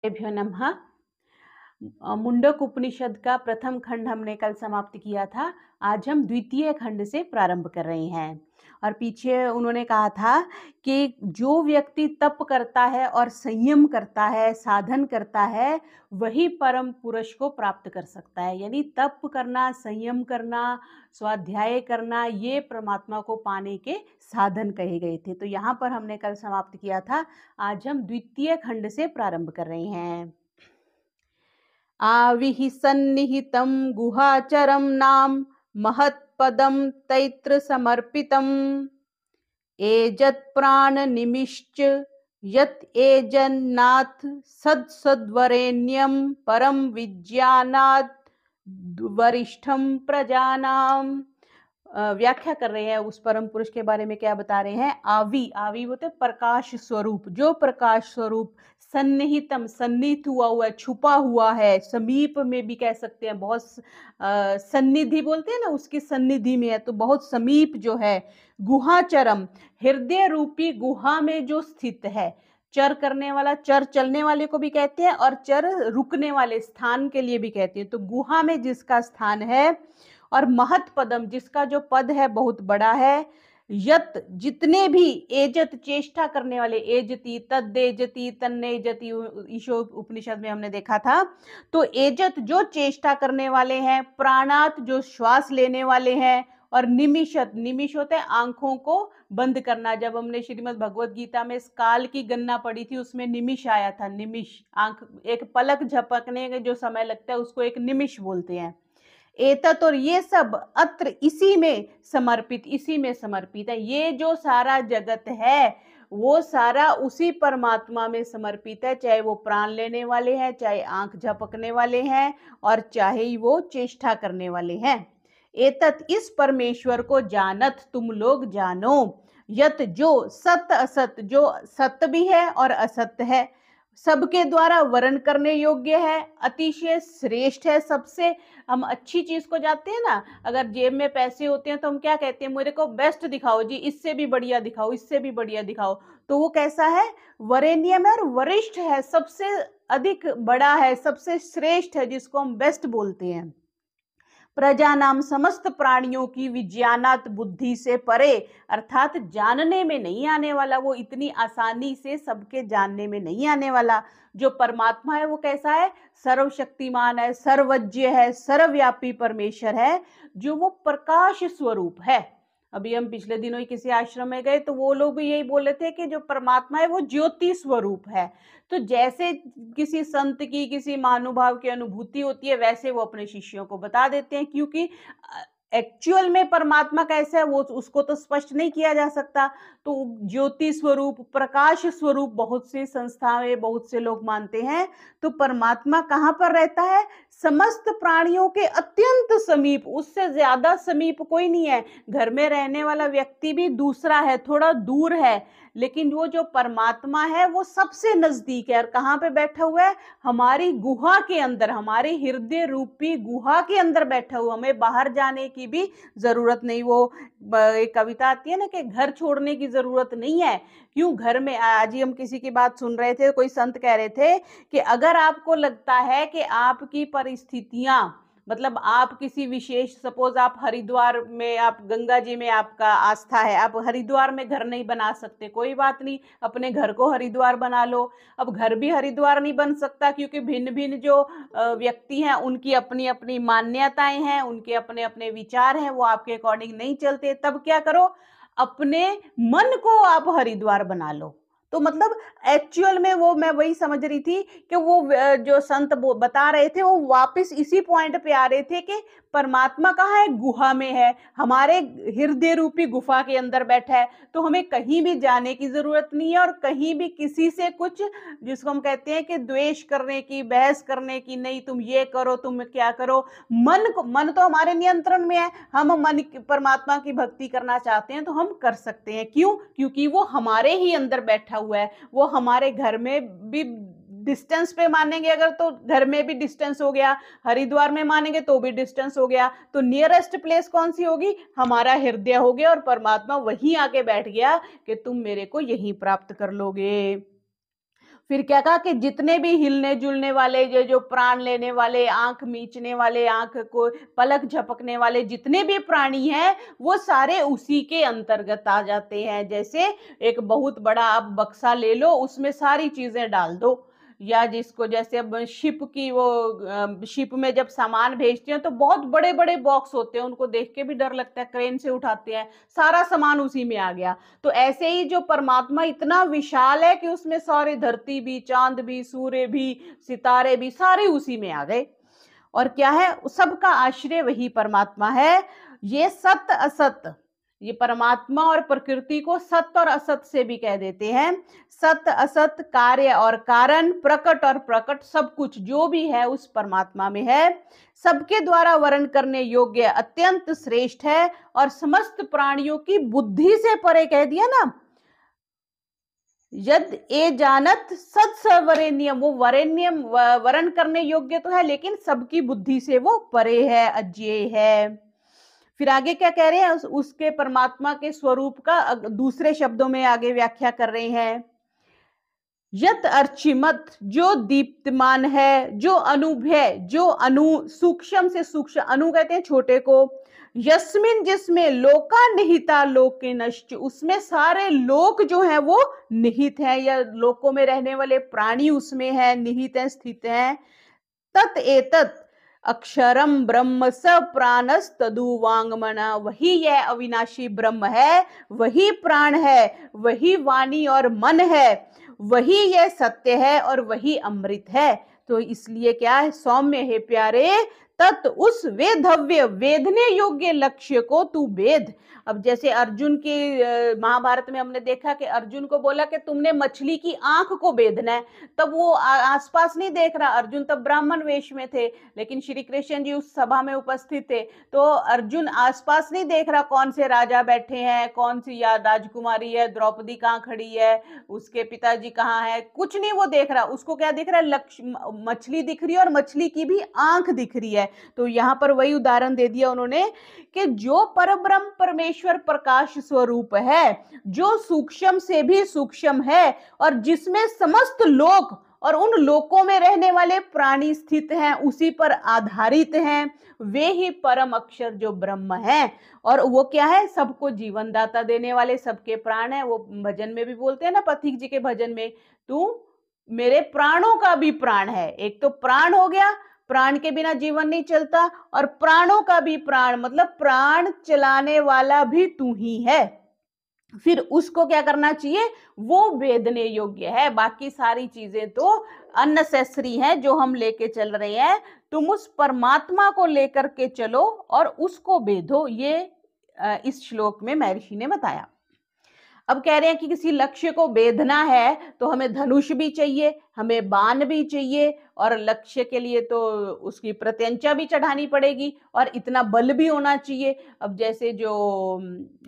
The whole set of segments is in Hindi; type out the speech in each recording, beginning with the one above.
भ्यो नमः। मुंडक उपनिषद का प्रथम खंड हमने कल समाप्त किया था। आज हम द्वितीय खंड से प्रारंभ कर रहे हैं। और पीछे उन्होंने कहा था कि जो व्यक्ति तप करता है और संयम करता है, साधन करता है, वही परम पुरुष को प्राप्त कर सकता है। यानी तप करना, संयम करना, स्वाध्याय करना, ये परमात्मा को पाने के साधन कहे गए थे। तो यहाँ पर हमने कल समाप्त किया था। आज हम द्वितीय खंड से प्रारंभ कर रहे हैं। आविः सन्निहितं गुहाचरं नाम महत्पदं तैत्र समर्पितम् एजत्प्राणनिमिश्च यत् एजन्नाथ सद्सद्वरेण्यं परं विज्ञानात् वरिष्ठं प्रजानाम। व्याख्या कर रहे हैं उस परम पुरुष के बारे में। क्या बता रहे हैं? आवी, आवी बोलते प्रकाश स्वरूप, जो प्रकाश स्वरूप, सन्निहितम, सन्निहित हुआ है, छुपा हुआ है, समीप में भी कह सकते हैं, बहुत सन्निधि बोलते हैं ना, उसकी सन्निधि में है, तो बहुत समीप जो है। गुहाचरम, हृदय रूपी गुहा में जो स्थित है। चर करने वाला, चर चलने वाले को भी कहते हैं और चर रुकने वाले स्थान के लिए भी कहते हैं। तो गुहा में जिसका स्थान है, और महत पदम, जिसका जो पद है बहुत बड़ा है। यत, जितने भी, एजत, चेष्टा करने वाले, एजति, तद्देजति, तन्नेजति, ईशो उपनिषद में हमने देखा था। तो एजत, जो चेष्टा करने वाले हैं, प्राणात, जो श्वास लेने वाले हैं, और निमिषत, निमिष होते हैं आंखों को बंद करना। जब हमने श्रीमद् भगवत गीता में काल की गणना पढ़ी थी, उसमें निमिष आया था। निमिष, आंख, एक पलक झपकने के जो समय लगता है उसको एक निमिष बोलते हैं। एतत, और ये सब, अत्र, इसी में समर्पित, इसी में समर्पित है। ये जो सारा जगत है वो सारा उसी परमात्मा में समर्पित है, चाहे वो प्राण लेने वाले हैं, चाहे आंख झपकने वाले हैं, और चाहे वो चेष्टा करने वाले हैं। एतत, इस परमेश्वर को जानत, तुम लोग जानो। यत, जो, सत असत, जो सत्य भी है और असत्य है, सबके द्वारा वर्ण करने योग्य है, अतिशय श्रेष्ठ है सबसे। हम अच्छी चीज को जाते हैं ना, अगर जेब में पैसे होते हैं तो हम क्या कहते हैं? मेरे को बेस्ट दिखाओ जी, इससे भी बढ़िया दिखाओ, इससे भी बढ़िया दिखाओ। तो वो कैसा है? वरेण्यम है और वरिष्ठ है, सबसे अधिक बड़ा है, सबसे श्रेष्ठ है, जिसको हम बेस्ट बोलते हैं। प्रजा नाम, समस्त प्राणियों की, विज्ञानात, बुद्धि से परे, अर्थात जानने में नहीं आने वाला, वो इतनी आसानी से सबके जानने में नहीं आने वाला। जो परमात्मा है वो कैसा है? सर्वशक्तिमान है, सर्वज्ञ है, सर्वव्यापी परमेश्वर है, जो वो प्रकाश स्वरूप है। अभी हम पिछले दिनों ही किसी आश्रम में गए तो वो लोग भी यही बोल रहे थे कि जो परमात्मा है वो ज्योति स्वरूप है। तो जैसे किसी संत की, किसी महानुभाव की अनुभूति होती है, वैसे वो अपने शिष्यों को बता देते हैं, क्योंकि एक्चुअल में परमात्मा कैसा है वो उसको तो स्पष्ट नहीं किया जा सकता। तो ज्योति स्वरूप, प्रकाश स्वरूप बहुत सी संस्थाएं, बहुत से लोग मानते हैं। तो परमात्मा कहाँ पर रहता है? समस्त प्राणियों के अत्यंत समीप, उससे ज्यादा समीप कोई नहीं है। घर में रहने वाला व्यक्ति भी दूसरा है, थोड़ा दूर है, लेकिन वो जो परमात्मा है वो सबसे नजदीक है। और कहाँ पे बैठा हुआ है? हमारी गुहा के अंदर, हमारे हृदय रूपी गुहा के अंदर बैठा हुआ। हमें बाहर जाने की भी जरूरत नहीं। वो एक कविता आती है ना कि घर छोड़ने की जरूरत नहीं है। क्यों? घर में, आज ही हम किसी की बात सुन रहे थे, कोई संत कह रहे थे कि अगर आपको लगता है कि आपकी परिस्थितियां, मतलब आप किसी विशेष, सपोज आप हरिद्वार में, आप गंगा जी में आपका आस्था है, आप हरिद्वार में घर नहीं बना सकते, कोई बात नहीं, अपने घर को हरिद्वार बना लो। अब घर भी हरिद्वार नहीं बन सकता, क्योंकि भिन्न भिन्न जो व्यक्ति हैं उनकी अपनी अपनी मान्यताएं हैं, उनके अपने अपने विचार हैं, वो आपके अकॉर्डिंग नहीं चलते। तब क्या करो? अपने मन को आप हरिद्वार बना लो। तो मतलब एक्चुअल में वो, मैं वही समझ रही थी कि वो जो संत बता रहे थे, वो वापस इसी पॉइंट पे आ रहे थे कि परमात्मा कहाँ है? गुहा में है, हमारे हृदय रूपी गुफा के अंदर बैठा है। तो हमें कहीं भी जाने की जरूरत नहीं है, और कहीं भी किसी से कुछ, जिसको हम कहते हैं कि द्वेष करने की, बहस करने की नहीं, तुम ये करो, तुम क्या करो। मन को, मन तो हमारे नियंत्रण में है। हम मन, परमात्मा की भक्ति करना चाहते हैं तो हम कर सकते हैं। क्यों? क्योंकि वो हमारे ही अंदर बैठा हुआ है। वो हमारे घर में भी डिस्टेंस पे मानेंगे अगर, तो घर में भी डिस्टेंस हो गया, हरिद्वार में मानेंगे तो भी डिस्टेंस हो गया। तो नियरेस्ट प्लेस कौन सी होगी? हमारा हृदय हो गया, और परमात्मा वहीं आके बैठ गया कि तुम मेरे को यहीं प्राप्त कर लोगे। फिर क्या कहा कि जितने भी हिलने जुलने वाले, जो प्राण लेने वाले, आंख मीचने वाले, आंख को पलक झपकने वाले जितने भी प्राणी हैं वो सारे उसी के अंतर्गत आ जाते हैं। जैसे एक बहुत बड़ा आप बक्सा ले लो, उसमें सारी चीजें डाल दो, या जिसको जैसे अब शिप की वो शिप में जब सामान भेजते हैं तो बहुत बड़े बड़े बॉक्स होते हैं, उनको देख के भी डर लगता है, क्रेन से उठाते हैं, सारा सामान उसी में आ गया। तो ऐसे ही जो परमात्मा इतना विशाल है कि उसमें सारी धरती भी, चांद भी, सूर्य भी, सितारे भी, सारे उसी में आ गए। और क्या है, सबका आश्रय वही परमात्मा है। ये सत्य असत, ये परमात्मा और प्रकृति को सत्य और असत से भी कह देते हैं। सत्य असत, कार्य और कारण, प्रकट और प्रकट, सब कुछ जो भी है उस परमात्मा में है। सबके द्वारा वर्ण करने योग्य, अत्यंत श्रेष्ठ है और समस्त प्राणियों की बुद्धि से परे, कह दिया ना, यद ए जानत सत्सवरेण्यम, वो वरेण्यम वर्ण करने योग्य तो है लेकिन सबकी बुद्धि से वो परे है, अज्ञेय है। फिर आगे क्या कह रहे हैं, उसके परमात्मा के स्वरूप का दूसरे शब्दों में आगे व्याख्या कर रहे हैं। यत अर्चिमत, जो दीप्तमान है, जो अनुभय, जो अनु, सूक्ष्म से सूक्ष्म, अनु कहते हैं छोटे को, यस्मिन जिसमें, लोका निहिता लोके नश्च, उसमें सारे लोक जो है वो निहित है, या लोकों में रहने वाले प्राणी उसमें है, निहित है, स्थित है। तत एतत अक्षरम ब्रह्म स प्राणस तदु वांगमना, वही यह अविनाशी ब्रह्म है, वही प्राण है, वही वाणी और मन है, वही यह सत्य है और वही अमृत है। तो इसलिए क्या है, सौम्य है प्यारे, तत् उस वेधव्य, वेदने योग्य लक्ष्य को तू वेद। अब जैसे अर्जुन की महाभारत में हमने देखा कि अर्जुन को बोला कि तुमने मछली की आंख को वेदना है, तब वो आसपास नहीं देख रहा, अर्जुन तब ब्राह्मण वेश में थे, लेकिन श्री कृष्ण जी उस सभा में उपस्थित थे, तो अर्जुन आसपास नहीं देख रहा कौन से राजा बैठे हैं, कौन सी या राजकुमारी है, द्रौपदी कहाँ खड़ी है, उसके पिताजी कहाँ है, कुछ नहीं वो देख रहा, उसको क्या दिख रहा है, लक्ष्य, मछली दिख रही है और मछली की भी आंख दिख रही है। तो यहाँ पर वही उदाहरण दे दिया उन्होंने कि जो परब्रह्म परमेश्वर प्रकाश स्वरूप है, जो सूक्ष्म से भी सूक्ष्म है और जिसमें समस्त लोक और उन लोकों में रहने वाले प्राणी स्थित हैं, उसी पर आधारित हैं, वे ही परम अक्षर जो ब्रह्म है। और वो क्या है, सबको जीवन दाता देने वाले, सबके प्राण है। वो भजन में भी बोलते हैं ना, पथिक जी के भजन में, तू मेरे प्राणों का भी प्राण है। एक तो प्राण हो गया, प्राण के बिना जीवन नहीं चलता, और प्राणों का भी प्राण, मतलब प्राण चलाने वाला भी तू ही है। फिर उसको क्या करना चाहिए, वो वेदने योग्य है, बाकी सारी चीजें तो अननेसेसरी हैं जो हम लेके चल रहे हैं। तुम उस परमात्मा को लेकर के चलो और उसको वेदो, ये इस श्लोक में महर्षि ने बताया। अब कह रहे हैं कि किसी लक्ष्य को वेधना है तो हमें धनुष भी चाहिए, हमें बाण भी चाहिए, और लक्ष्य के लिए तो उसकी प्रत्यंचा भी चढ़ानी पड़ेगी और इतना बल भी होना चाहिए। अब जैसे जो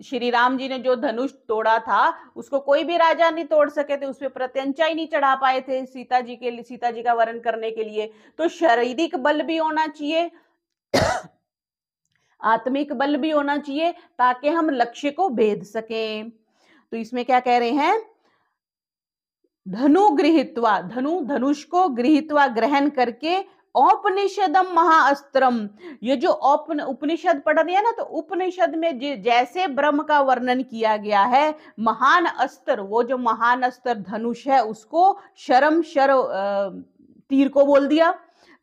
श्री राम जी ने जो धनुष तोड़ा था, उसको कोई भी राजा नहीं तोड़ सके थे, उस पर प्रत्यंचा ही नहीं चढ़ा पाए थे सीता जी के लिए, सीता जी का वरण करने के लिए। तो शारीरिक बल भी होना चाहिए, आत्मिक बल भी होना चाहिए, ताकि हम लक्ष्य को भेद सकें। तो इसमें क्या कह रहे हैं, धनु गृहीत्वा, धनुष को गृहीत्वा, ग्रहण करके, औपनिषदम महाअस्त्रम, ये जो उपनिषद पढ़ रही है ना, तो उपनिषद में जैसे ब्रह्म का वर्णन किया गया है, महान अस्त्र, वो जो महान अस्त्र धनुष है, उसको शरम तीर को बोल दिया,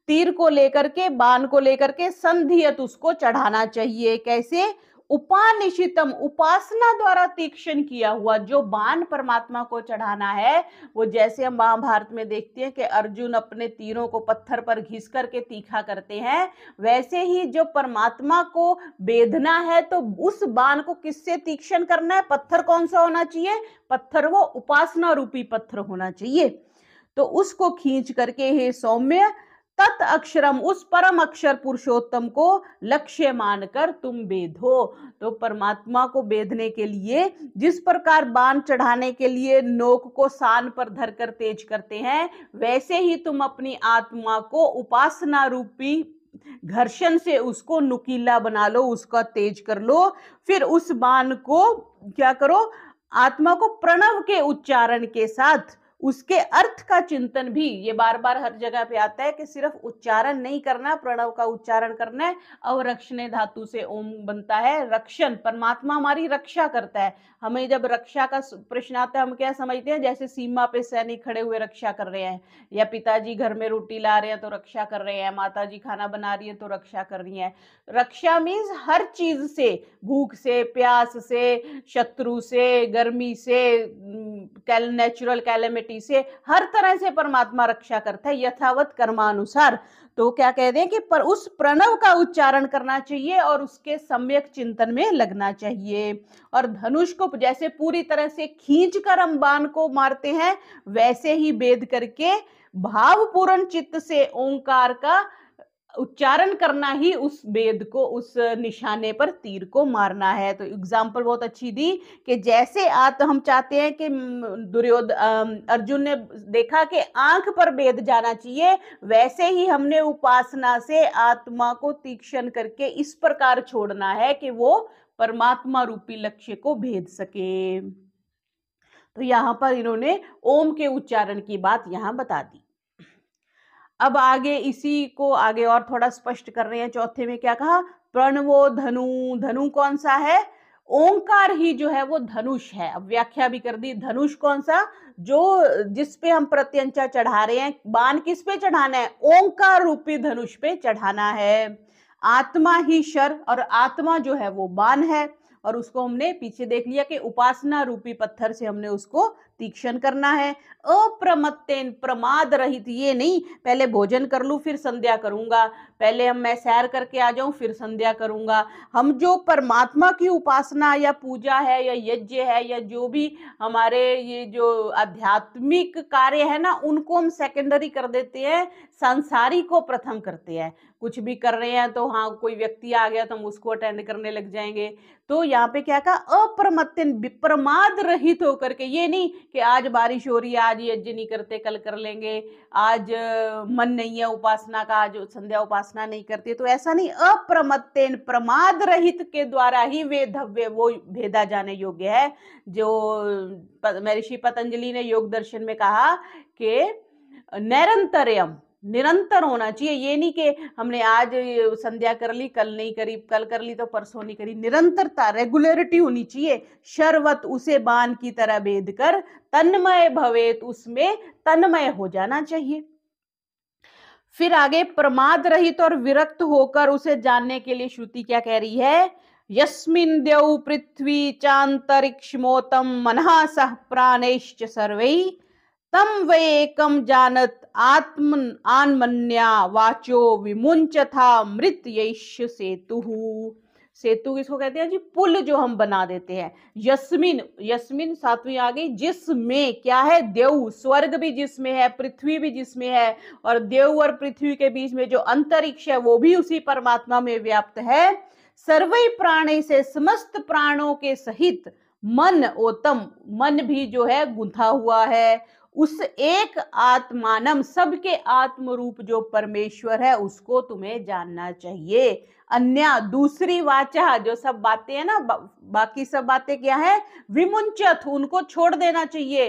तीर को लेकर के, बाण को लेकर के संधियत उसको चढ़ाना चाहिए। कैसे, उपानिशितम, उपासना द्वारा तीक्ष्ण किया हुआ जो बाण परमात्मा को चढ़ाना है, वो जैसे हम महाभारत में देखते हैं कि अर्जुन अपने तीरों को पत्थर पर घिस करके तीखा करते हैं, वैसे ही जो परमात्मा को बेधना है तो उस बाण को किससे तीक्ष्ण करना है, पत्थर कौन सा होना चाहिए, पत्थर वो उपासना रूपी पत्थर होना चाहिए। तो उसको खींच करके, हे सौम्य, तत् अक्षरम, उस परम अक्षर पुरुषोत्तम को लक्ष्य मानकर तुम बेधो। तो परमात्मा को बेधने के लिए जिस प्रकार बाण चढ़ाने के लिए नोक को सान पर धरकर तेज करते हैं, वैसे ही तुम अपनी आत्मा को उपासना रूपी घर्षण से उसको नुकीला बना लो, उसका तेज कर लो। फिर उस बाण को क्या करो, आत्मा को प्रणव के उच्चारण के साथ उसके अर्थ का चिंतन भी, ये बार बार हर जगह पे आता है कि सिर्फ उच्चारण नहीं करना, प्रणव का उच्चारण करना है। अवरक्षणे धातु से ओम बनता है, रक्षण, परमात्मा हमारी रक्षा करता है। हमें जब रक्षा का प्रश्न आता है, हम क्या समझते हैं, जैसे सीमा पे सैनिक खड़े हुए रक्षा कर रहे हैं, या पिताजी घर में रोटी ला रहे हैं तो रक्षा कर रहे हैं, माता जी खाना बना रही है तो रक्षा कर रही है। रक्षा मीन्स हर चीज से, भूख से, प्यास से, शत्रु से, गर्मी से, नेचुरल कैलेमिटी से, हर तरह से परमात्मा रक्षा करता है यथावत कर्मानुसार। तो क्या कहते हैं कि पर उस प्रणव का उच्चारण करना चाहिए और उसके सम्यक चिंतन में लगना चाहिए। और धनुष को जैसे पूरी तरह से खींच कर हम बाण को मारते हैं, वैसे ही भेद करके भावपूर्ण चित्त से ओंकार का उच्चारण करना ही उस वेद को, उस निशाने पर तीर को मारना है। तो एग्जाम्पल बहुत अच्छी दी कि जैसे हम चाहते हैं कि अर्जुन ने देखा कि आंख पर वेद जाना चाहिए, वैसे ही हमने उपासना से आत्मा को तीक्ष्ण करके इस प्रकार छोड़ना है कि वो परमात्मा रूपी लक्ष्य को भेद सके। तो यहां पर इन्होंने ओम के उच्चारण की बात यहां बता दी। अब आगे इसी को आगे और थोड़ा स्पष्ट कर रहे हैं। चौथे में क्या कहा, प्रणवो धनु, धनु कौन सा है, ओंकार ही जो है वो धनुष है। अब व्याख्या भी कर दी, धनुष कौन सा, जो जिस पे हम प्रत्यंचा चढ़ा रहे हैं, बाण किस पे चढ़ाना है, ओंकार रूपी धनुष पे चढ़ाना है। आत्मा ही शर, और आत्मा जो है वो बाण है, और उसको हमने पीछे देख लिया कि उपासना रूपी पत्थर से हमने उसको तीक्ष्ण करना है। अप्रमत्तेन, प्रमाद रहित, ये नहीं पहले भोजन कर लूं फिर संध्या करूंगा, पहले मैं सैर करके आ जाऊं फिर संध्या करूंगा। हम जो परमात्मा की उपासना या पूजा है या यज्ञ है या जो भी हमारे ये जो आध्यात्मिक कार्य है ना, उनको हम सेकेंडरी कर देते हैं, सांसारिक को प्रथम करते हैं। कुछ भी कर रहे हैं तो हाँ, कोई व्यक्ति आ गया तो हम उसको अटेंड करने लग जाएंगे। तो यहाँ पे क्या कहा, अप्रमत्तिन, प्रमाद रहित होकर के, ये नहीं कि आज बारिश हो रही है आज यज्ञ नहीं करते कल कर लेंगे, आज मन नहीं है उपासना का आज संध्या उपासना नहीं करते, तो ऐसा नहीं। अप्रमत्तेन, प्रमाद रहित के द्वारा ही वे धव्य, वो भेदा जाने योग्य है। जो महर्षि पतंजलि ने योग दर्शन में कहा कि निरंतरयम, निरंतर होना चाहिए। ये नहीं कि हमने आज संध्या कर ली कल नहीं करी, कल कर ली तो परसों नहीं करी, निरंतरता, रेगुलरिटी होनी चाहिए। शर्वत, उसे बाण की तरह भेद कर, तन्मय भवेत, उसमें तन्मय हो जाना चाहिए। फिर आगे प्रमाद रहित और विरक्त होकर उसे जानने के लिए श्रुति क्या कह रही है, यस्मिन् द्यौ पृथ्वी चांतरिक्षमोतम मनः सह प्राणैश्च सर्वै तम वैकम जानत आत्मन आन्मन्या वाचो विमुंचथा मृत यैष सेतु। सेतु किसको कहते हैं जी, पुल जो हम बना देते हैं। यस्मिन, यस्मिन सातवीं आ गई, जिसमें क्या है, देव, स्वर्ग भी जिसमें है, पृथ्वी भी जिसमें है, और देव और पृथ्वी के बीच में जो अंतरिक्ष है वो भी उसी परमात्मा में व्याप्त है। सर्वै प्राणी से, समस्त प्राणों के सहित, मन ओतम, मन भी जो है गुंथा हुआ है, उस एक आत्मानम, सबके आत्म रूप जो परमेश्वर है उसको तुम्हें जानना चाहिए। अन्य, दूसरी वाचा, जो सब बातें है ना, बाकी सब बातें क्या है, विमुंचत, उनको छोड़ देना चाहिए।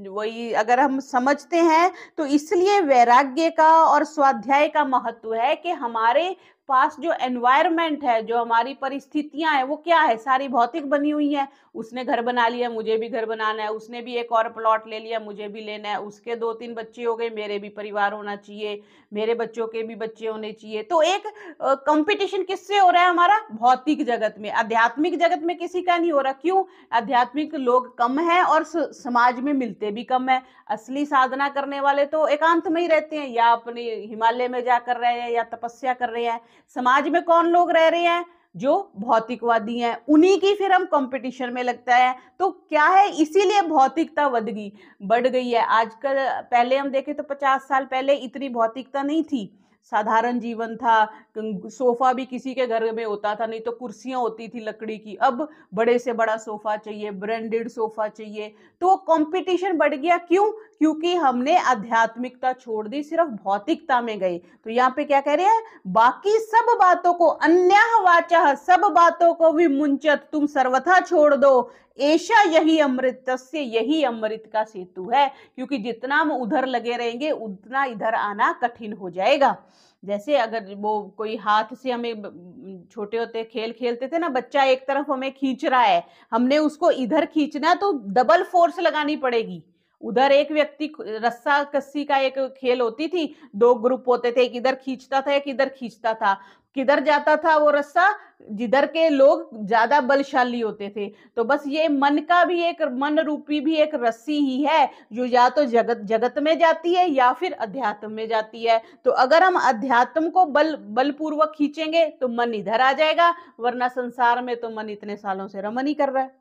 वही अगर हम समझते हैं तो इसलिए वैराग्य का और स्वाध्याय का महत्व है कि हमारे पास जो एनवायरनमेंट है, जो हमारी परिस्थितियां हैं, वो क्या है, सारी भौतिक बनी हुई है। उसने घर बना लिया, मुझे भी घर बनाना है, उसने भी एक और प्लॉट ले लिया, मुझे भी लेना है, उसके 2-3 बच्चे हो गए, मेरे भी परिवार होना चाहिए, मेरे बच्चों के भी बच्चे होने चाहिए। तो एक कंपटीशन किससे हो रहा है, हमारा भौतिक जगत में। आध्यात्मिक जगत में किसी का नहीं हो रहा। क्यों, आध्यात्मिक लोग कम हैं और समाज में मिलते भी कम है। असली साधना करने वाले तो एकांत में ही रहते हैं, या अपने हिमालय में जाकर रहे हैं या तपस्या कर रहे हैं। समाज में कौन लोग रह रहे हैं, जो भौतिकवादी हैं, उन्हीं की फिर हम कंपटीशन में लगता है। तो क्या है, इसीलिए भौतिकता बढ़ गई है आजकल। पहले हम देखें तो 50 साल पहले इतनी भौतिकता नहीं थी, साधारण जीवन था। सोफा भी किसी के घर में होता था, नहीं तो कुर्सियां होती थी लकड़ी की। अब बड़े से बड़ा सोफा चाहिए, ब्रांडेड सोफा चाहिए। तो कंपटीशन बढ़ गया। क्यों, क्योंकि हमने आध्यात्मिकता छोड़ दी, सिर्फ भौतिकता में गए। तो यहाँ पे क्या कह रहे हैं, बाकी सब बातों को, अन्यः वाचः, सब बातों को भी मुंचत, तुम सर्वथा छोड़ दो। ऐसा यही अमृतस्य, यही अमृत का सेतु है, क्योंकि जितना हम उधर लगे रहेंगे उतना इधर आना कठिन हो जाएगा। जैसे अगर वो कोई हाथ से हमें, छोटे होते खेल खेलते थे ना, बच्चा एक तरफ हमें खींच रहा है, हमने उसको इधर खींचना तो डबल फोर्स लगानी पड़ेगी। उधर एक व्यक्ति, रस्सा कस्सी का एक खेल होती थी, दो ग्रुप होते थे, एक इधर खींचता था एक इधर खींचता था, किधर जाता था वो रस्सा, जिधर के लोग ज्यादा बलशाली होते थे। तो बस ये मन का भी एक, मन रूपी भी एक रस्सी ही है, जो या तो जगत जगत में जाती है या फिर अध्यात्म में जाती है। तो अगर हम अध्यात्म को बलपूर्वक खींचेंगे तो मन इधर आ जाएगा, वरना संसार में तो मन इतने सालों से रमन ही कर रहा है।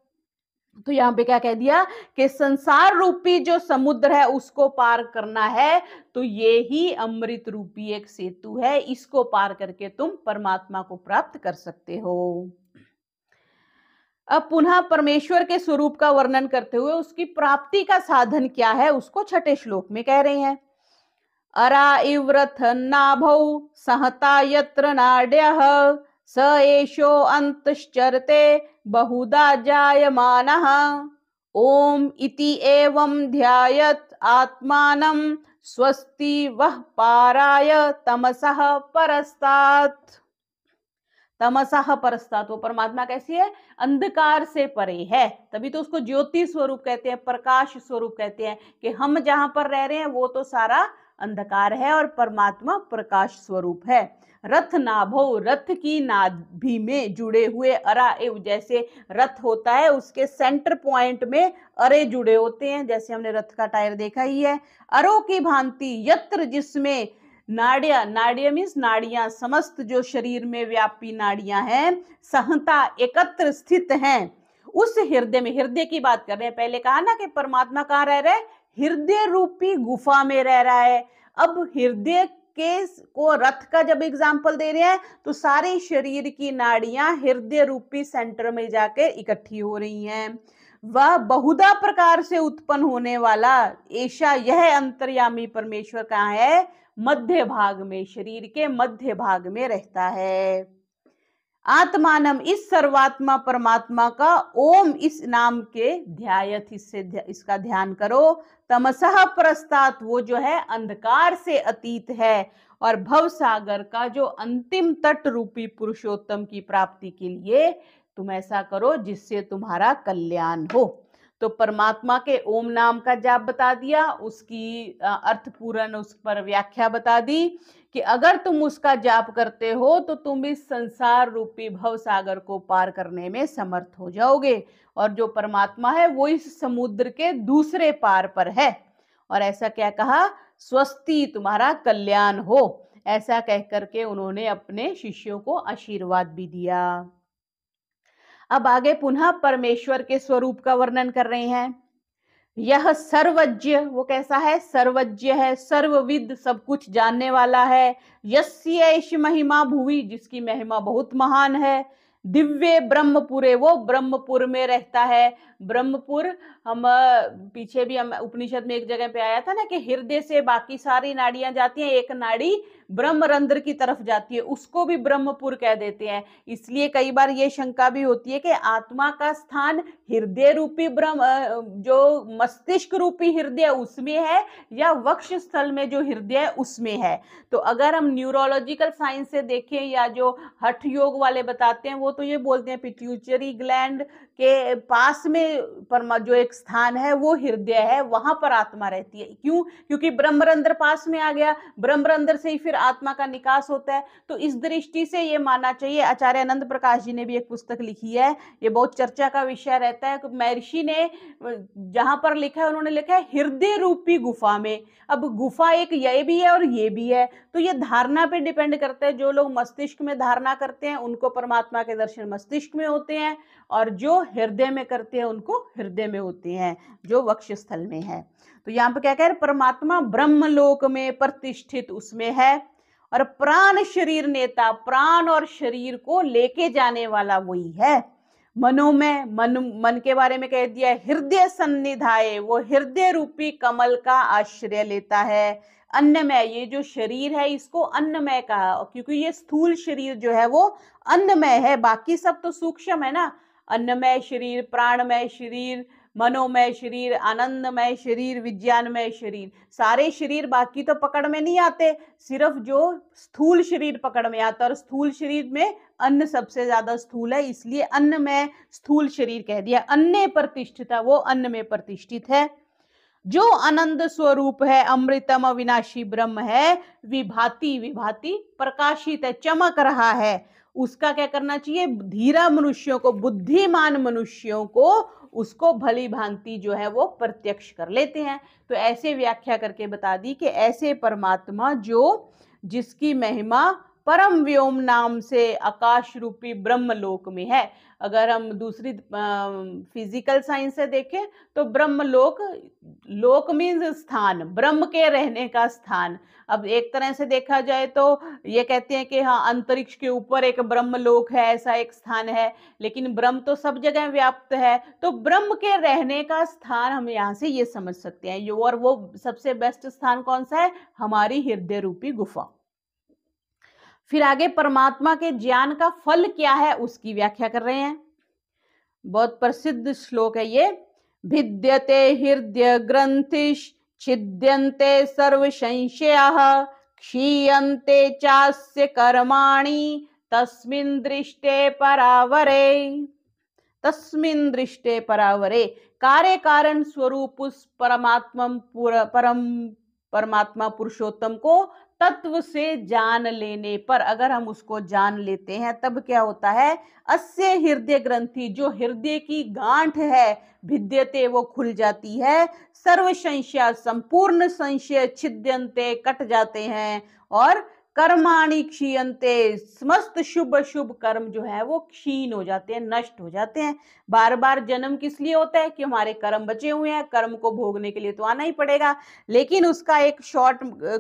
तो यहां पे क्या कह दिया कि संसार रूपी जो समुद्र है उसको पार करना है, तो ये ही अमृत रूपी एक सेतु है, इसको पार करके तुम परमात्मा को प्राप्त कर सकते हो। अब पुनः परमेश्वर के स्वरूप का वर्णन करते हुए उसकी प्राप्ति का साधन क्या है उसको छठे श्लोक में कह रहे हैं। अरा इव्रथ नाभौ सहता यत्र नाड्यः स एषो अंतश्चरते बहुधा जायमानः ओम इति एवं ध्यायत आत्मानं स्वस्ति वः पाराय तमसः परस्तात्। तमसः परस्तात्, वो परमात्मा कैसी है, अंधकार से परे है, तभी तो उसको ज्योति स्वरूप कहते हैं, प्रकाश स्वरूप कहते हैं, कि हम जहां पर रह रहे हैं वो तो सारा अंधकार है और परमात्मा प्रकाश स्वरूप है। रथ नाभो, रथ की नाभि में जुड़े हुए, अरा एव, जैसे रथ होता है उसके सेंटर पॉइंट में अरे जुड़े होते हैं, जैसे हमने रथ का टायर देखा ही है। अरो की भांति, यत्र जिसमें, नाड़िया, नाड़िया मीन्स नाड़ियां, समस्त जो शरीर में व्यापी नाड़ियां हैं, सहता एकत्र स्थित हैं, उस हृदय में, हृदय की बात कर रहे हैं, पहले कहा ना कि परमात्मा कहाँ रह रहा है, हृदय रूपी गुफा में रह रहा है। अब हृदय के को रथ का जब एग्जाम्पल दे रहे हैं तो सारे शरीर की नाड़ियां हृदय रूपी सेंटर में जाके इकट्ठी हो रही हैं। वह बहुधा प्रकार से उत्पन्न होने वाला ऐसा यह अंतर्यामी परमेश्वर कहाँ है, मध्य भाग में, शरीर के मध्य भाग में रहता है। आत्मानम, इस सर्वात्मा परमात्मा का ओम इस नाम के ध्यायत, इससे इसका ध्यान करो। तमसः प्रस्तात्, वो जो है अंधकार से अतीत है, और भव सागर का जो अंतिम तट रूपी पुरुषोत्तम की प्राप्ति के लिए तुम ऐसा करो जिससे तुम्हारा कल्याण हो। तो परमात्मा के ओम नाम का जाप बता दिया, उसकी अर्थपूर्ण उस पर व्याख्या बता दी कि अगर तुम उसका जाप करते हो तो तुम इस संसार रूपी भव सागर को पार करने में समर्थ हो जाओगे, और जो परमात्मा है वो इस समुद्र के दूसरे पार पर है। और ऐसा क्या कहा, स्वस्ति, तुम्हारा कल्याण हो, ऐसा कह करके उन्होंने अपने शिष्यों को आशीर्वाद भी दिया। अब आगे पुनः परमेश्वर के स्वरूप का वर्णन कर रहे हैं। यह सर्वज्ञ, वो कैसा है, सर्वज्ञ है, सर्वविद, सब कुछ जानने वाला है। यस्य ऐश महिमा भुवि, जिसकी महिमा बहुत महान है। दिव्य ब्रह्मपुरे, वो ब्रह्मपुर में रहता है। ब्रह्मपुर, हम पीछे भी हम उपनिषद में एक जगह पे आया था ना कि हृदय से बाकी सारी नाड़ियां जाती हैं, एक नाड़ी ब्रह्मरंध्र की तरफ जाती है, उसको भी ब्रह्मपुर कह देते हैं। इसलिए कई बार ये शंका भी होती है कि आत्मा का स्थान हृदय रूपी ब्रह्म, जो मस्तिष्क रूपी हृदय उसमें है, या वक्ष स्थल में जो हृदय है उसमें है। तो अगर हम न्यूरोलॉजिकल साइंस से देखें, या जो हठ योग वाले बताते हैं, वो तो ये बोलते हैं पिट्यूटरी ग्लैंड के पास में जो एक स्थान है वो हृदय है, वहां पर आत्मा रहती है। क्यों, क्योंकि ब्रह्मरंध्र पास में आ गया, ब्रह्मरंध्र से ही फिर आत्मा का निकास होता है। तो इस दृष्टि से ये मानना चाहिए। आचार्य आनंद प्रकाश जी ने भी एक पुस्तक लिखी है, ये बहुत चर्चा का विषय रहता है। महर्षि ने जहां पर लिखा है, उन्होंने लिखा है हृदय रूपी गुफा में। अब गुफा एक ये भी है और ये भी है, तो ये धारणा पे डिपेंड करता है। जो लोग मस्तिष्क में धारणा करते हैं उनको परमात्मा के दर्शन मस्तिष्क में होते हैं, और जो हृदय में करते हैं उनको हृदय में होते हैं, जो वक्ष स्थल में है। तो यहाँ पे क्या कह रहे, परमात्मा ब्रह्मलोक में प्रतिष्ठित उसमें है, और प्राण शरीर नेता, प्राण और शरीर को लेके जाने वाला वही है। मनोमय, मन के बारे में कह दिया, हृदय सन्निधाय, वो हृदय रूपी कमल का आश्रय लेता है। अन्नमय, ये जो शरीर है इसको अन्नमय कहा, क्योंकि ये स्थूल शरीर जो है वो अन्नमय है, बाकी सब तो सूक्ष्म है ना। अन्नमय शरीर, प्राणमय शरीर, मनोमय शरीर, आनंदमय शरीर, विज्ञानमय शरीर, सारे शरीर बाकी तो पकड़ में नहीं आते, सिर्फ जो स्थूल शरीर पकड़ में आता है। और स्थूल शरीर में अन्न सबसे ज्यादा स्थूल है, इसलिए अन्न में स्थूल शरीर कह दिया। अन्य प्रतिष्ठित है, वो अन्न में प्रतिष्ठित है। जो आनंद स्वरूप है, अमृतम अविनाशी ब्रह्म है, विभाति, विभाति प्रकाशित है, चमक रहा है, उसका क्या करना चाहिए? धीरा मनुष्यों को, बुद्धिमान मनुष्यों को उसको भली भांति जो है वो प्रत्यक्ष कर लेते हैं। तो ऐसे व्याख्या करके बता दी कि ऐसे परमात्मा जो, जिसकी महिमा परम व्योम नाम से आकाश रूपी ब्रह्मलोक में है। अगर हम दूसरी फिजिकल साइंस से देखें तो ब्रह्मलोक, लोक मीन्स स्थान, ब्रह्म के रहने का स्थान। अब एक तरह से देखा जाए तो ये कहते हैं कि हाँ, अंतरिक्ष के ऊपर एक ब्रह्मलोक है, ऐसा एक स्थान है, लेकिन ब्रह्म तो सब जगह व्याप्त है। तो ब्रह्म के रहने का स्थान हम यहाँ से ये समझ सकते हैं। और वो सबसे बेस्ट स्थान कौन सा है? हमारी हृदय रूपी गुफा। फिर आगे परमात्मा के ज्ञान का फल क्या है उसकी व्याख्या कर रहे हैं। बहुत प्रसिद्ध श्लोक है ये। भिद्यते हृदय ग्रंथिश छिद्यन्ते सर्व संशयाः क्षीयन्ते चास्य कर्माणि तस्मिन् दृष्टे परावरे। तस्मिन् दृष्टे परावरे, कार्य कारण स्वरूप उस परमात्मा पुरुषोत्तम को तत्व से जान लेने पर, अगर हम उसको जान लेते हैं तब क्या होता है? अस्य हृदय ग्रंथि, जो हृदय की गांठ है, भिद्यते, वो खुल जाती है, सर्व संशय, संपूर्ण संशय, छिद्यन्ते, कट जाते हैं, और कर्माणि क्षीयन्ते, समस्त शुभ शुभ कर्म जो है वो क्षीण हो जाते हैं, नष्ट हो जाते हैं। बार बार जन्म किस लिए होता है? कि हमारे कर्म बचे हुए हैं, कर्म को भोगने के लिए तो आना ही पड़ेगा। लेकिन उसका एक शॉर्ट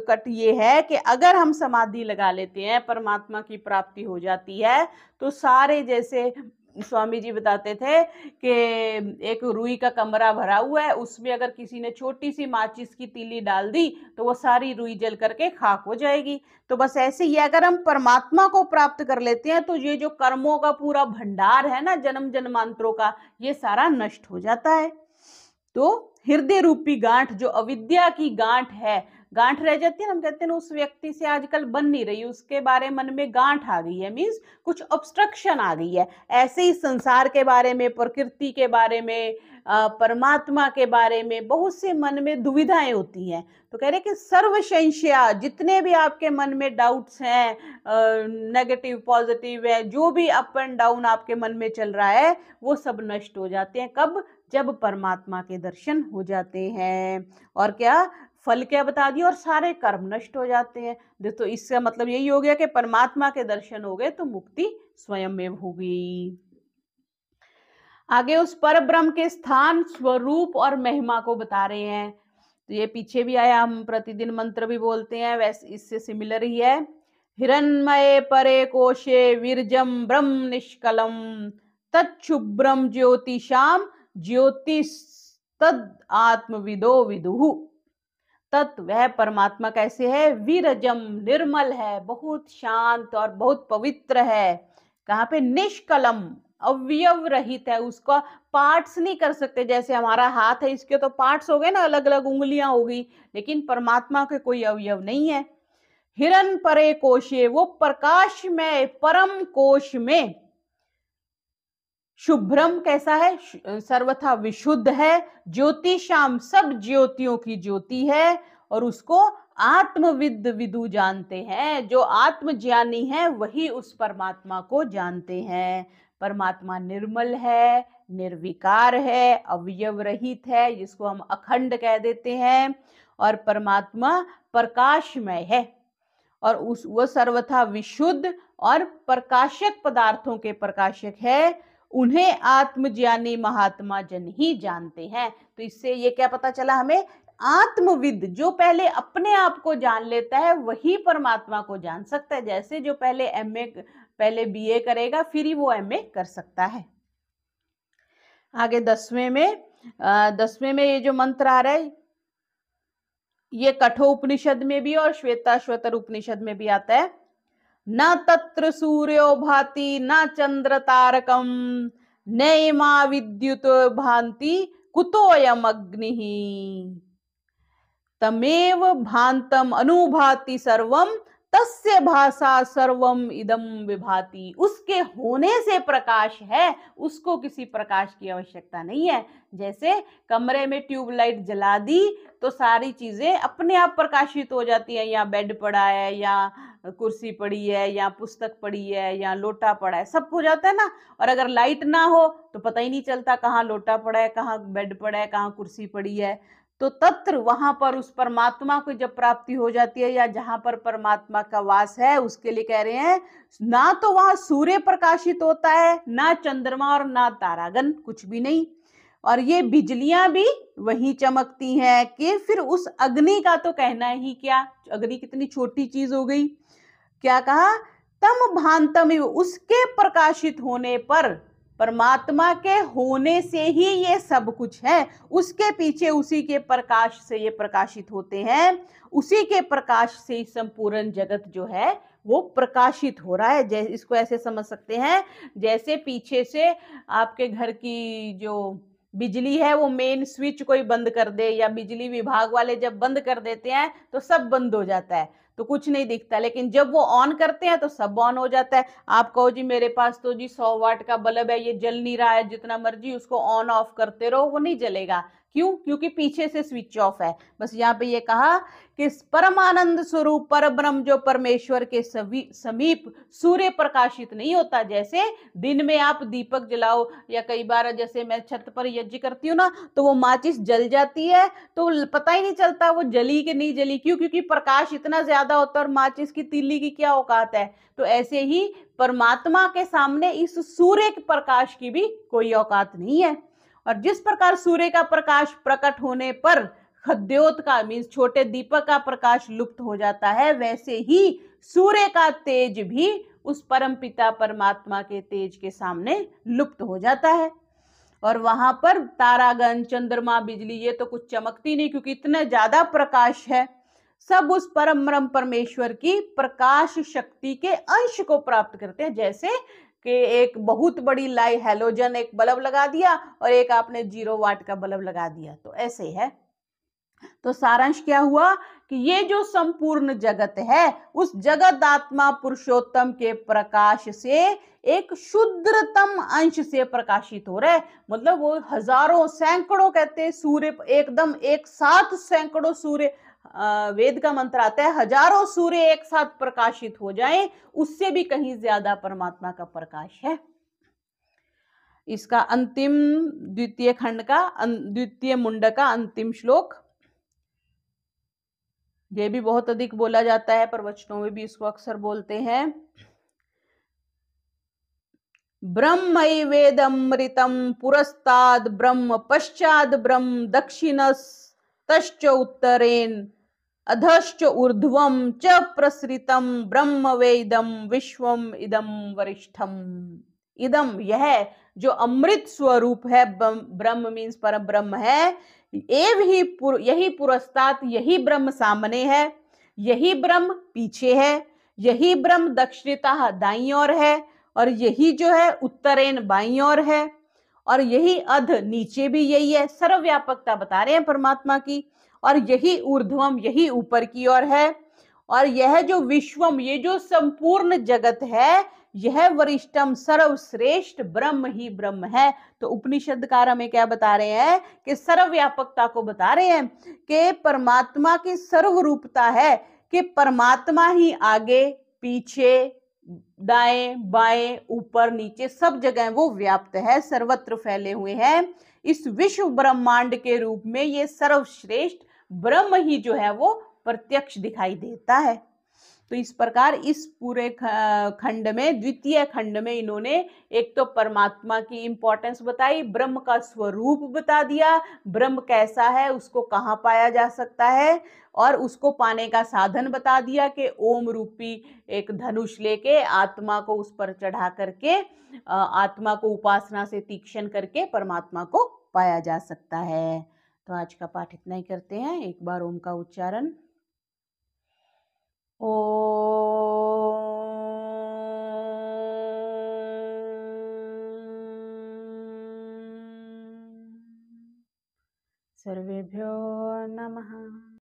कट ये है कि अगर हम समाधि लगा लेते हैं, परमात्मा की प्राप्ति हो जाती है, तो सारे, जैसे स्वामी जी बताते थे कि एक रुई का कमरा भरा हुआ है, उसमें अगर किसी ने छोटी सी माचिस की तीली डाल दी तो वो सारी रुई जल करके खाक हो जाएगी। तो बस ऐसे ही अगर हम परमात्मा को प्राप्त कर लेते हैं तो ये जो कर्मों का पूरा भंडार है ना, जन्म जन्मांतरों का, ये सारा नष्ट हो जाता है। तो हृदय रूपी गांठ, जो अविद्या की गांठ है, गांठ रह जाती है ना, हम कहते हैं उस व्यक्ति से आजकल बन नहीं रही, उसके बारे मन में गांठ आ गई है, मीन्स कुछ ऑब्स्ट्रक्शन आ गई है। ऐसे ही संसार के बारे में, प्रकृति के बारे में, परमात्मा के बारे में बहुत से मन में दुविधाएं होती हैं। तो कह रहे कि सर्व संशय, जितने भी आपके मन में डाउट्स हैं, नेगेटिव पॉजिटिव है, जो भी अप एंड डाउन आपके मन में चल रहा है, वो सब नष्ट हो जाते हैं। कब? जब परमात्मा के दर्शन हो जाते हैं। और क्या फल क्या बता दिया? और सारे कर्म नष्ट हो जाते हैं। तो इसका मतलब यही हो गया कि परमात्मा के दर्शन हो गए तो मुक्ति स्वयं में होगी। आगे उस पर ब्रह्म के स्थान, स्वरूप और महिमा को बता रहे हैं। तो ये पीछे भी आया, हम प्रतिदिन मंत्र भी बोलते हैं, वैसे इससे सिमिलर ही है। हिरण्मये परे कोशे विरजम ब्रह्म निष्कलम तच्छुभ्रम ज्योतिषाम ज्योतिस्तद आत्मविदो विदुहु। तत्व, वह परमात्मा कैसे है? विरजम, निर्मल है, बहुत शांत और बहुत पवित्र है। कहाँ पे? निष्कलम, अवयव रहित है, उसका पार्ट्स नहीं कर सकते। जैसे हमारा हाथ है, इसके तो पार्ट्स हो गए ना, अलग अलग उंगलियां हो गई, लेकिन परमात्मा के कोई अवयव नहीं है। हिरण परे कोशे, वो प्रकाश में, परम कोश में। शुभ्रम, कैसा है? सर्वथा विशुद्ध है। ज्योतिषाम, सब ज्योतियों की ज्योति है, और उसको आत्मविद, विदु जानते हैं। जो आत्मज्ञानी है वही उस परमात्मा को जानते हैं। परमात्मा निर्मल है, निर्विकार है, अवयव रहित है, जिसको हम अखंड कह देते हैं, और परमात्मा प्रकाशमय है, और वो सर्वथा विशुद्ध और प्रकाशक पदार्थों के प्रकाशक है। उन्हें आत्मज्ञानी महात्मा जन ही जानते हैं। तो इससे ये क्या पता चला हमें? आत्मविद, जो पहले अपने आप को जान लेता है वही परमात्मा को जान सकता है। जैसे जो पहले पहले बीए करेगा फिर ही वो एमए कर सकता है। आगे 10वें में ये जो मंत्र आ रहा है, ये कठोपनिषद में भी और श्वेताश्वतर उपनिषद में भी आता है। न तत्र सूर्यो भाति न चंद्र तारकम नैमा विद्युत भांति कुतोऽयम् अग्निः तमेव भान्तम अनुभाति सर्वम तस्य भाषा सर्वम इदम विभाति। उसके होने से प्रकाश है, उसको किसी प्रकाश की आवश्यकता नहीं है। जैसे कमरे में ट्यूबलाइट जला दी तो सारी चीजें अपने आप प्रकाशित हो जाती है, या बेड पड़ा है, या कुर्सी पड़ी है, या पुस्तक पड़ी है, या लोटा पड़ा है, सब हो जाता है ना। और अगर लाइट ना हो तो पता ही नहीं चलता कहाँ लोटा पड़ा है, कहाँ बेड पड़ा है, कहाँ कुर्सी पड़ी है। तो तत्र वहां पर उस परमात्मा को जब प्राप्ति हो जाती है, या जहां पर परमात्मा का वास है, उसके लिए कह रहे हैं ना तो वहां सूर्य प्रकाशित होता है, ना चंद्रमा और ना तारागण, कुछ भी नहीं। और ये बिजलियां भी वही चमकती हैं कि फिर उस अग्नि का तो कहना ही क्या, अग्नि कितनी छोटी चीज हो गई। क्या कहा, तम भांतम, उसके प्रकाशित होने पर, परमात्मा के होने से ही ये सब कुछ है, उसके पीछे उसी के प्रकाश से ये प्रकाशित होते हैं, उसी के प्रकाश से संपूर्ण जगत जो है वो प्रकाशित हो रहा है। जैसे इसको ऐसे समझ सकते हैं, जैसे पीछे से आपके घर की जो बिजली है वो मेन स्विच कोई बंद कर दे, या बिजली विभाग वाले जब बंद कर देते हैं तो सब बंद हो जाता है, तो कुछ नहीं दिखता, लेकिन जब वो ऑन करते हैं तो सब ऑन हो जाता है। आप कहो जी मेरे पास तो जी 100 वाट का बल्ब है, ये जल नहीं रहा है, जितना मर्जी उसको ऑन ऑफ करते रहो वो नहीं जलेगा। क्यों? क्योंकि पीछे से स्विच ऑफ है। बस यहाँ पे ये कहा कि परमानंद स्वरूप पर ब्रह्म जो परमेश्वर के समीप सूर्य प्रकाशित नहीं होता। जैसे दिन में आप दीपक जलाओ, या कई बार जैसे मैं छत पर यज्ञ करती हूँ ना, तो वो माचिस जल जाती है तो पता ही नहीं चलता वो जली कि नहीं जली। क्यों? क्योंकि प्रकाश इतना ज्यादा होता है, और माचिस की तीली की क्या औकात है। तो ऐसे ही परमात्मा के सामने इस सूर्य के प्रकाश की भी कोई औकात नहीं है। और जिस प्रकार सूर्य का प्रकाश प्रकट होने पर खद्योत का मीन्स छोटे दीपक का प्रकाश लुप्त हो जाता है, वैसे ही सूर्य का तेज भी उस परम पिता परमात्मा के तेज के सामने लुप्त हो जाता है। और वहां पर तारागण, चंद्रमा, बिजली ये तो कुछ चमकती नहीं, क्योंकि इतना ज्यादा प्रकाश है। सब उस परम ब्रह्म परमेश्वर की प्रकाश शक्ति के अंश को प्राप्त करते हैं। जैसे कि एक बहुत बड़ी लाई हैलोजन एक बल्ब लगा दिया, और एक आपने 0 वाट का बल्ब लगा दिया, तो ऐसे है। तो सारांश क्या हुआ कि ये जो संपूर्ण जगत है, उस जगत आत्मा पुरुषोत्तम के प्रकाश से एक शुद्धतम अंश से प्रकाशित हो रहा है। मतलब वो हजारों सैकड़ों, कहते हैं सूर्य एकदम एक साथ सैकड़ों सूर्य, वेद का मंत्र आता है हजारों सूर्य एक साथ प्रकाशित हो जाएं, उससे भी कहीं ज्यादा परमात्मा का प्रकाश है। इसका अंतिम द्वितीय खंड का द्वितीय मुंड का अंतिम श्लोक, ये भी बहुत अधिक बोला जाता है, प्रवचनों में भी इसको अक्सर बोलते हैं। ब्रह्मैवेदमृतं पुरस्ताद ब्रह्म पश्चाद ब्रह्म दक्षिणस्तश्च उत्तरेण अधश्च ऊर्ध्वं च प्रसृतं ब्रह्म वेदम विश्वम इदम वरिष्ठम। इदम यह जो अमृत स्वरूप है, ब्रह्म मीन्स पर ब्रह्म है, एव ही यही पुरस्ताद, यही ब्रह्म सामने है, यही ब्रह्म पीछे है, यही ब्रह्म दक्षिणता दाईं ओर है, और यही जो है उत्तरेन बाईं ओर है, और यही अध नीचे भी यही है। सर्वव्यापकता बता रहे हैं परमात्मा की। और यही ऊर्ध्वम, यही ऊपर की ओर है। और यह जो विश्वम, ये जो संपूर्ण जगत है, यह वरिष्ठम सर्वश्रेष्ठ ब्रह्म ही ब्रह्म है। तो उपनिषदकार हमें क्या बता रहे हैं कि सर्वव्यापकता को बता रहे हैं कि परमात्मा की सर्वरूपता है, कि परमात्मा ही आगे पीछे दाएं बाएं ऊपर नीचे सब जगह वो व्याप्त है, सर्वत्र फैले हुए हैं। इस विश्व ब्रह्मांड के रूप में ये सर्वश्रेष्ठ ब्रह्म ही जो है वो प्रत्यक्ष दिखाई देता है। तो इस प्रकार इस पूरे खंड में, द्वितीय खंड में, इन्होंने एक तो परमात्मा की इंपॉर्टेंस बताई, ब्रह्म का स्वरूप बता दिया, ब्रह्म कैसा है, उसको कहाँ पाया जा सकता है, और उसको पाने का साधन बता दिया कि ओम रूपी एक धनुष लेके आत्मा को उस पर चढ़ा करके आत्मा को उपासना से तीक्ष्ण करके परमात्मा को पाया जा सकता है। तो आज का पाठ इतना ही करते हैं। एक बार ओम का उच्चारण। ओ सर्वेभ्यो नमः।